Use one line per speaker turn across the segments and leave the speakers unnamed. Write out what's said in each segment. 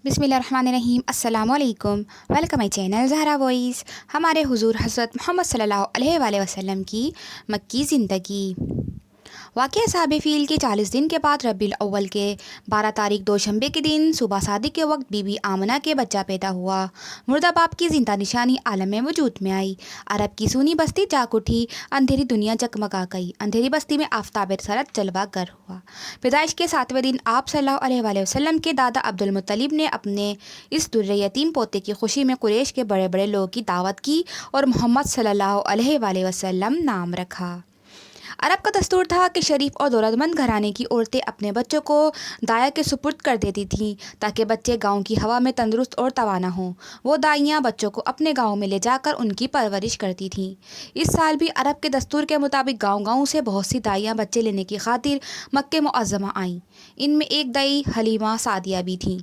بسم اللہ الرحمن الرحیم۔ السلام علیکم، welcome my channel Zahra voice. ہمارے حضور حضرت محمد صلی اللہ علیہ وآلہ وسلم کی مکی زندگی۔ واقعہ اصحاب فیل کے 40 دن کے بعد ربیع الاول کے 12 تاریخ دوشنبے کے دن صبح صادق کے وقت بی بی آمنہ کے بچہ پیدا ہوا۔ مردہ باپ کی زندہ نشانی عالم وجود میں آئی۔ عرب کی سونی بستی جاگ اٹھی، اندھیری دنیا جگمگا گئی۔ اندھیری بستی میں آفتاب رسالت جلوہ گر ہوا۔ پیدائش کے 7ویں دن آپ صلی اللہ علیہ وآلہ وسلم کے دادا عبد المطلب نے اپنے اس در یتیم پوتے کی خوشی میں قریش کے بڑے بڑے لوگوں کی دعوت کی اور محمد صلی اللہ علیہ وآلہ وسلم نام رکھا۔ عرب کا دستور تھا کہ شریف اور دولت مند گھرانے کی عورتیں اپنے بچوں کو دایا کے سپرد کر دیتی تھیں تاکہ بچے گاؤں کی ہوا میں تندرست اور توانا ہوں۔ وہ دائیاں بچوں کو اپنے گاؤں میں لے جا کر ان کی پرورش کرتی تھیں۔ اس سال بھی عرب کے دستور کے مطابق گاؤں گاؤں سے بہت سی دائیاں بچے لینے کی خاطر مکہ معظمہ آئیں۔ ان میں ایک دائی حلیمہ سعدیہ بھی تھیں۔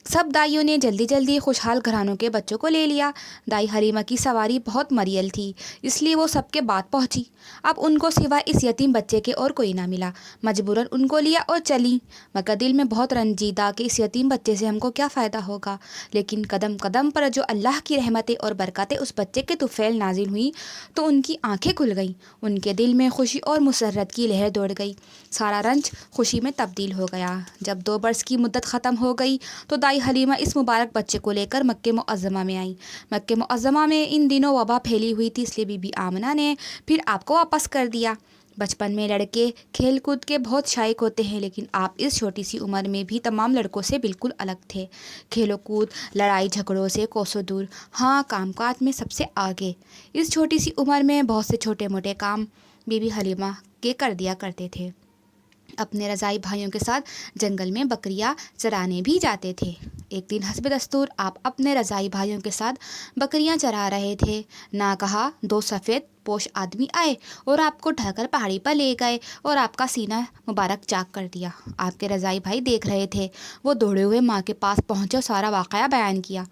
سب دائیوں نے جلدی جلدی خوشحال گھرانوں کے بچوں کو لے لیا۔ دائی حلیمہ کی سواری بہت مریل تھی، اس لیے وہ سب کے بعد پہنچی۔ اب ان کو سوا اس یتیم بچے کے اور کوئی نہ ملا، مجبوراً ان کو لیا اور چلی۔ مگر دل میں بہت رنجیدہ کہ اس یتیم بچے سے ہم کو کیا فائدہ ہوگا، لیکن قدم قدم پر جو اللہ کی رحمتیں اور برکاتیں اس بچے کے طفیل نازل ہوئیں تو ان کی آنکھیں کھل گئیں، ان کے دل میں خوشی اور مسرت کی لہر دوڑ گئی۔ سارا رنج خوشی میں تبدیل ہو گیا۔ جب 2 برس کی مدت ختم ہو گئی تو دائی حلیمہ اس مبارک بچے کو لے کر مکہ معظمہ میں آئیں۔ مکہ معظمہ میں ان دنوں وبا پھیلی ہوئی تھی، اس لیے بی بی آمنہ نے پھر آپ کو واپس کر دیا۔ بچپن میں لڑکے کھیل کود کے بہت شائق ہوتے ہیں، لیکن آپ اس چھوٹی سی عمر میں بھی تمام لڑکوں سے بالکل الگ تھے۔ کھیلوں کود، لڑائی جھگڑوں سے کوسوں دور، ہاں کام کاج میں سب سے آگے۔ اس چھوٹی سی عمر میں بہت سے چھوٹے موٹے کام بی بی حلیمہ کے کر دیا کرتے تھے۔ اپنے رضائی بھائیوں کے ساتھ جنگل میں بکریاں چرانے بھی جاتے تھے۔ ایک دن حسب دستور آپ اپنے رضائی بھائیوں کے ساتھ بکریاں چرا رہے تھے، ناگہاں 2 سفید پوش آدمی آئے اور آپ کو ڈھا کر پہاڑی پر لے گئے اور آپ کا سینہ مبارک چاک کر دیا۔ آپ کے رضائی بھائی دیکھ رہے تھے، وہ دوڑے ہوئے ماں کے پاس پہنچے اور سارا واقعہ بیان کیا۔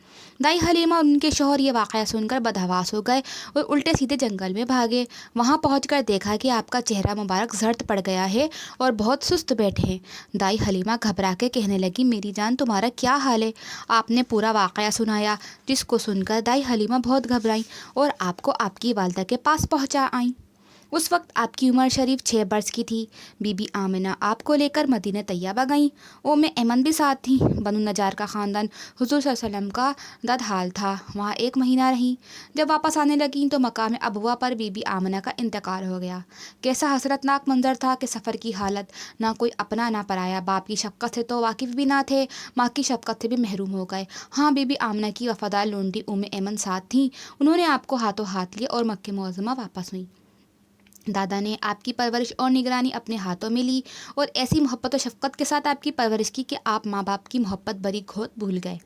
دائی حلیمہ اور ان کے شوہر یہ واقعہ سن کر بدحواس ہو گئے اور الٹے سیدھے جنگل میں بھاگے۔ وہاں پہنچ کر دیکھا کہ آپ کا چہرہ مبارک زرد پڑ گیا ہے اور بہت سست بیٹھے ہیں۔ دائی حلیمہ گھبرا کے کہنے لگی، میری جان تمہارا کیا حال ہے؟ آپ نے پورا واقعہ سنایا، جس کو سن کر دائی حلیمہ بہت گھبرائیں اور آپ کو آپ کی والدہ کے پاس پہنچا آئیں۔ اس وقت آپ کی عمر شریف 6 برس کی تھی۔ بی بی آمنہ آپ کو لے کر مدینہ طیبہ گئیں۔ ایمن بھی ساتھ تھیں۔ بنو نجار کا خاندان حضور صلی اللہ علیہ وسلم کا ددحال تھا۔ وہاں 1 مہینہ رہیں۔ جب واپس آنے لگیں تو مقام ابوا پر بی بی آمنہ کا انتقال ہو گیا۔ کیسا حسرت ناک منظر تھا کہ سفر کی حالت، نہ کوئی اپنا نہ پرایا۔ باپ کی شفقت سے تو واقف بھی نہ تھے، ماں کی شفقت سے بھی محروم ہو گئے۔ ہاں، بی بی آمنہ کی وفادار لونڈی ایمن ساتھ تھیں۔ انہوں نے آپ کو ہاتھوں ہاتھ لیا اور مکہ معظمہ واپس ہوئیں۔ دادا نے آپ کی پرورش اور نگرانی اپنے ہاتھوں میں لی اور ایسی محبت و شفقت کے ساتھ آپ کی پرورش کی کہ آپ ماں باپ کی محبت بری گھوت بھول گئے۔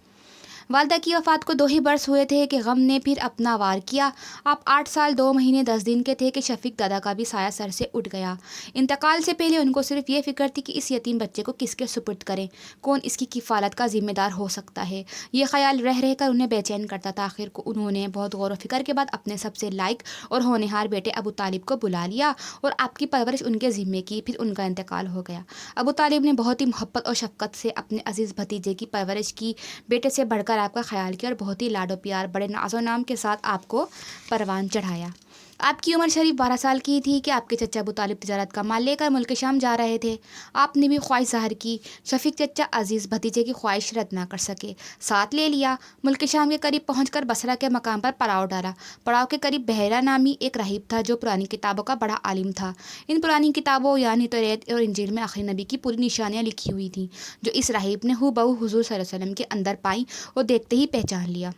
والدہ کی وفات کو 2 ہی برس ہوئے تھے کہ غم نے پھر اپنا وار کیا۔ آپ 8 سال 2 مہینے 10 دن کے تھے کہ شفیق دادا کا بھی سایہ سر سے اٹھ گیا۔ انتقال سے پہلے ان کو صرف یہ فکر تھی کہ اس یتیم بچے کو کس کے سپرد کریں، کون اس کی کفالت کا ذمہ دار ہو سکتا ہے۔ یہ خیال رہ رہ کر انہیں بے چین کرتا تھا۔ آخر کو انہوں نے بہت غور و فکر کے بعد اپنے سب سے لائق اور ہونہار بیٹے ابو طالب کو بلا لیا اور آپ کی پرورش ان کے ذمے کی۔ پھر ان کا انتقال ہو گیا۔ ابو طالب نے بہت ہی محبت اور شفقت سے اپنے عزیز بھتیجے کی پرورش کی، بیٹے سے بڑھ کر آپ کا خیال کیا اور بہت ہی لاڈ و پیار، بڑے ناز و نام کے ساتھ آپ کو پروان چڑھایا۔ آپ کی عمر شریف 12 سال کی تھی کہ آپ کے چچا ابو طالب تجارت کا مال لے کر ملک شام جا رہے تھے۔ آپ نے بھی خواہش ظاہر کی۔ شفیق چچا عزیز بھتیجے کی خواہش رد نہ کر سکے، ساتھ لے لیا۔ ملک شام کے قریب پہنچ کر بصرہ کے مقام پر پڑاؤ ڈالا۔ پڑاؤ کے قریب بحیرہ نامی ایک راہب تھا جو پرانی کتابوں کا بڑا عالم تھا۔ ان پرانی کتابوں یعنی توریت اور انجیل میں آخری نبی کی پوری نشانیاں لکھی ہوئی تھیں، جو اس راہب نے ہو بہو حضور صلی اللہ علیہ وسلم کے اندر پائیں اور دیکھتے ہی پہچان لیا۔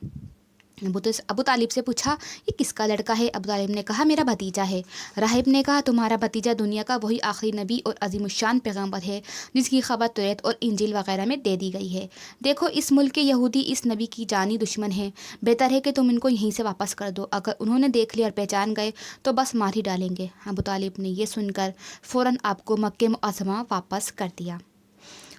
ابو طالب سے پوچھا، یہ کس کا لڑکا ہے؟ ابو طالب نے کہا، میرا بھتیجا ہے۔ راہب نے کہا، تمہارا بھتیجا دنیا کا وہی آخری نبی اور عظیم الشان پیغمبر ہے جس کی خبر توریت اور انجیل وغیرہ میں دے دی گئی ہے۔ دیکھو، اس ملک کے یہودی اس نبی کی جانی دشمن ہیں۔ بہتر ہے کہ تم ان کو یہیں سے واپس کر دو۔ اگر انہوں نے دیکھ لیا اور پہچان گئے تو بس مار ہی ڈالیں گے۔ ابو طالب نے یہ سن کر فوراً آپ کو مکہ معظمہ واپس کر دیا۔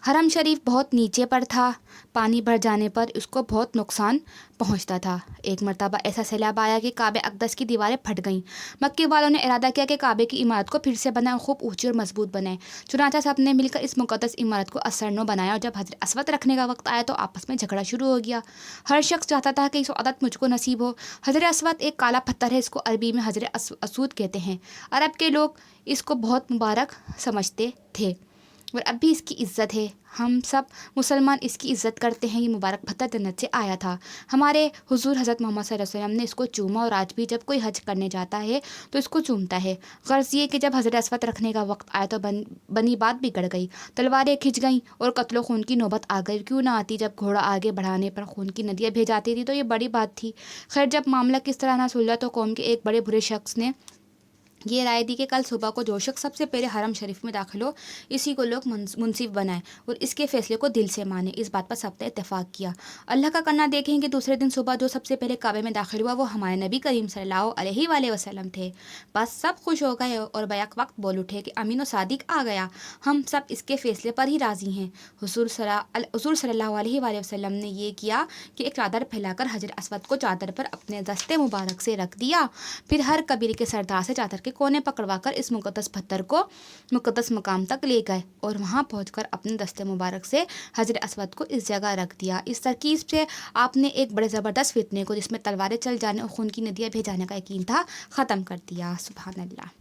حرم شریف بہت نیچے پر تھا، پانی بھر جانے پر اس کو بہت نقصان پہنچتا تھا۔ ایک مرتبہ ایسا سیلاب آیا کہ کعبہ اقدس کی دیواریں پھٹ گئیں۔ مکی والوں نے ارادہ کیا کہ کعبے کی عمارت کو پھر سے بنائیں اور خوب اونچی اور مضبوط بنائیں۔ چنانچہ سب نے مل کر اس مقدس عمارت کو اثرنو بنایا، اور جب حجر اسود رکھنے کا وقت آیا تو آپس میں جھگڑا شروع ہو گیا۔ ہر شخص چاہتا تھا کہ سعادت مجھ کو نصیب ہو۔ حجر اسود ایک کالا پتھر ہے، اس کو عربی میں حجر اسود کہتے ہیں۔ عرب کے لوگ اس کو بہت مبارک سمجھتے تھے اور اب بھی اس کی عزت ہے۔ ہم سب مسلمان اس کی عزت کرتے ہیں۔ یہ مبارک پتھر جنت سے آیا تھا۔ ہمارے حضور حضرت محمد صلی اللہ علیہ وسلم نے اس کو چوما، اور آج بھی جب کوئی حج کرنے جاتا ہے تو اس کو چومتا ہے۔ غرض یہ کہ جب حضرت اسود رکھنے کا وقت آیا تو بنی بات بگڑ گئی، تلواریں کھنچ گئیں اور قتل و خون کی نوبت آ گئی۔ کیوں نہ آتی؟ جب گھوڑا آگے بڑھانے پر خون کی ندیاں بہہ جاتی تھی تو یہ بڑی بات تھی۔ خیر، جب معاملہ کس طرح نہ سلجھا تو قوم کے ایک بڑے برے شخص نے یہ رائے دی کہ کل صبح کو جو شخص سب سے پہلے حرم شریف میں داخل ہو، اسی کو لوگ منصف بنائیں اور اس کے فیصلے کو دل سے مانیں۔ اس بات پر سب نے اتفاق کیا۔ اللہ کا کرنا دیکھیں کہ دوسرے دن صبح جو سب سے پہلے کعبے میں داخل ہوا وہ ہمارے نبی کریم صلی اللہ علیہ وآلہ وسلم تھے۔ بس سب خوش ہو گئے اور بیک وقت بول اٹھے کہ امین و صادق آ گیا، ہم سب اس کے فیصلے پر ہی راضی ہیں۔ حضور صلی اللہ علیہ وآلہ وسلم نے یہ کیا کہ ایک چادر پھیلا کر حجر اسود کو چادر پر اپنے دست مبارک سے رکھ دیا، پھر ہر قبیلے کے سردار سے چادر کے کونے پکڑوا کر اس مقدس پتھر کو مقدس مقام تک لے گئے اور وہاں پہنچ کر اپنے دستے مبارک سے حجر اسود کو اس جگہ رکھ دیا۔ اس ترکیب سے آپ نے ایک بڑے زبردست فتنے کو، جس میں تلواریں چل جانے اور خون کی ندیاں بہہ جانے کا یقین تھا، ختم کر دیا۔ سبحان اللہ۔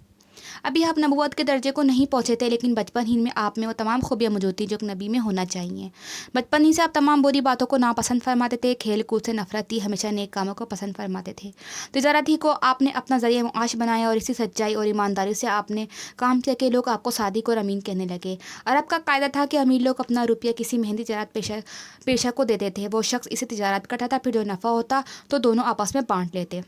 ابھی آپ نبوت کے درجے کو نہیں پہنچے تھے، لیکن بچپن ہی میں آپ میں وہ تمام خوبیاں موجود تھیں جو ایک نبی میں ہونا چاہیے۔ بچپن ہی سے آپ تمام بری باتوں کو ناپسند فرماتے تھے، کھیل کود سے نفرت تھی، ہمیشہ نیک کاموں کو پسند فرماتے تھے۔ تجارت ہی کو آپ نے اپنا ذریعہ معاش بنایا اور اسی سچائی اور ایمانداری سے آپ نے کام کیا کہ لوگ آپ کو صادق اور امین کہنے لگے۔ عرب کا قاعدہ تھا کہ امیر لوگ اپنا روپیہ کسی مہندی تجارت پیشہ کو دیتے تھے، وہ شخص اسے تجارت کرتا تھا، پھر جو نفع ہوتا تو دونوں آپس میں بانٹ لیتے۔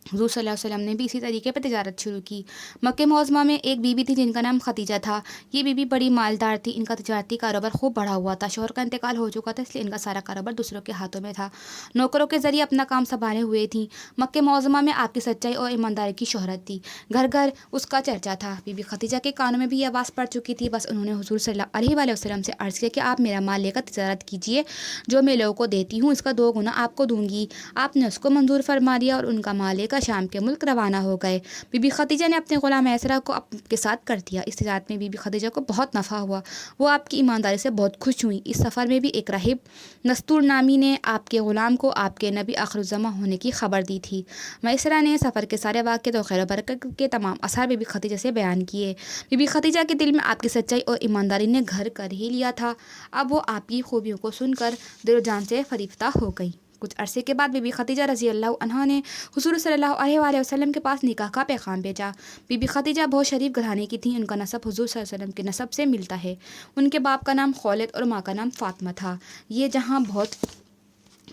حضور صلی اللہ علیہ وسلم نے بھی اسی طریقے پر تجارت شروع کی۔ مکہ معظمہ میں ایک بی بی تھی جن کا نام خدیجہ تھا۔ یہ بی بی بڑی مالدار تھی، ان کا تجارتی کاروبار خوب بڑھا ہوا تھا۔ شوہر کا انتقال ہو چکا تھا، اس لیے ان کا سارا کاروبار دوسروں کے ہاتھوں میں تھا، نوکروں کے ذریعے اپنا کام سنبھالے ہوئے تھیں۔ مکہ معظمہ میں آپ کی سچائی اور ایمانداری کی شہرت تھی، گھر گھر اس کا چرچا تھا۔ بی بی خدیجہ کے کانوں میں بھی یہ آواز پڑ چکی تھی۔ بس انہوں نے حضور صلی اللہ علیہ وآلہ وسلم سے عرض کیا کہ آپ میرا مال لے کر تجارت کیجیے، جو میں لوگوں کو دیتی ہوں اس کا 2 گنا آپ کو دوں گی۔ آپ نے اس کو منظور فرما دیا اور ان کا مال لے کر شام کے ملک روانہ ہو گئے۔ بی بی خدیجہ نے اپنے غلام ایسرا کو آپ کے ساتھ کر دیا۔ اس تجارت میں بی بی خدیجہ کو بہت نفع ہوا، وہ آپ کی ایمانداری سے بہت خوش ہوئیں۔ اس سفر میں بھی ایک راہب نستور نامی نے آپ کے غلام کو آپ کے نبی آخر الزماں ہونے کی خبر دی تھی۔ میسرہ نے سفر کے سارے واقعات اور خیر و برکت کے تمام آثار بی بی خدیجہ سے بیان کیے۔ بی بی خدیجہ کے دل میں آپ کی سچائی اور ایمانداری نے گھر کر ہی لیا تھا۔ اب وہ آپ کی خوبیوں کو سن کر دل و جان سے فریفتہ ہو گئی۔ کچھ عرصے کے بعد بی بی خدیجہ رضی اللہ عنہا نے حضور صلی اللہ علیہ وآلہ وسلم کے پاس نکاح کا پیغام بھیجا۔ بی بی خدیجہ بہت شریف گھرانے کی تھیں، ان کا نسب حضور صلی اللہ علیہ وسلم کے نسب سے ملتا ہے۔ ان کے باپ کا نام خولد اور ماں کا نام فاطمہ تھا۔ یہ جہاں بہت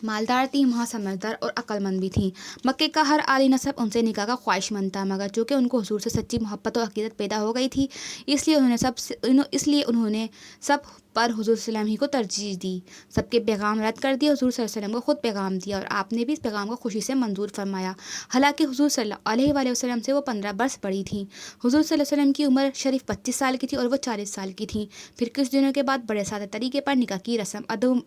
مالدار تھیں، وہاں سمجھدار اور عقل مند بھی تھیں۔ مکے کا ہر عالی نسب ان سے نکاح کا خواہش مند تھا، مگر چونکہ ان کو حضور سے سچی محبت اور عقیدت پیدا ہو گئی تھی، اس لیے انہوں نے سب پر حضور صلی اللہ علیہ وسلم ہی کو ترجیح دی، سب کے پیغام رد کر دیا۔ حضور صلی اللہ علیہ وسلم کو خود پیغام دیا اور آپ نے بھی اس پیغام کو خوشی سے منظور فرمایا۔ حالانکہ حضور صلی اللہ علیہ وآلہ وسلم سے وہ 15 برس بڑی تھیں۔ حضور صلی اللہ علیہ وسلم کی عمر شریف 25 سال کی تھی اور وہ 40 سال کی تھیں۔ پھر کچھ دنوں کے بعد بڑے سادہ طریقے پر نکاح کی رسم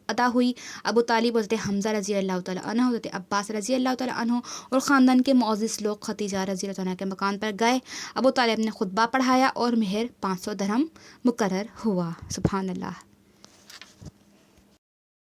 ادا ہوئی۔ ابو طالب، حضرت حمزہ رضی اللہ تعالیٰ عنہ، حضرت عباس رضی اللہ تعالیٰ عنہ اور خاندان کے معزز لوگ خدیجہ رضی اللہ عنہ کے مکان پر گئے۔ ابو طالب نے خطبہ پڑھایا اور مہر 500 درہم مقرر ہوا۔ سبحان اللہ۔